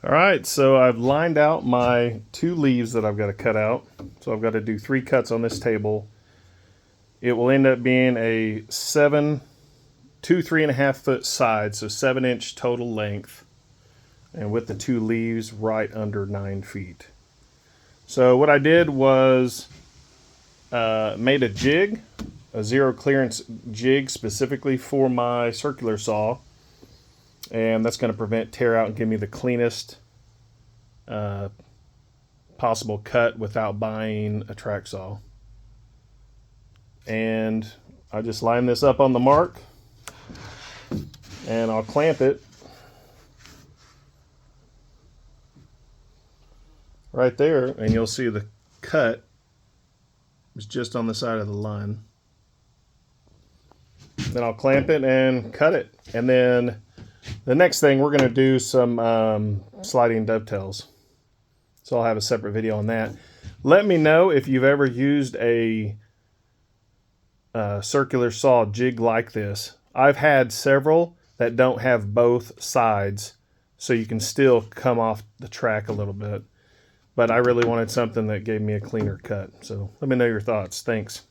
All right, so I've lined out my 2 leaves that I've got to cut out. So I've got to do 3 cuts on this table. It will end up being a 3.5 foot side, so 7-inch total length, and with the 2 leaves right under 9 feet. So what I did was made a jig, a 0 clearance jig specifically for my circular saw, and that's going to prevent tear out and give me the cleanest possible cut without buying a track saw. And I just line this up on the mark, and I'll clamp it right there, and you'll see the cut is just on the side of the line. Then I'll clamp it and cut it, and then the next thing we're going to do some sliding dovetails. So I'll have a separate video on that. Let me know if you've ever used a circular saw jig like this. I've had several that don't have both sides, so you can still come off the track a little bit. But I really wanted something that gave me a cleaner cut. So let me know your thoughts. Thanks.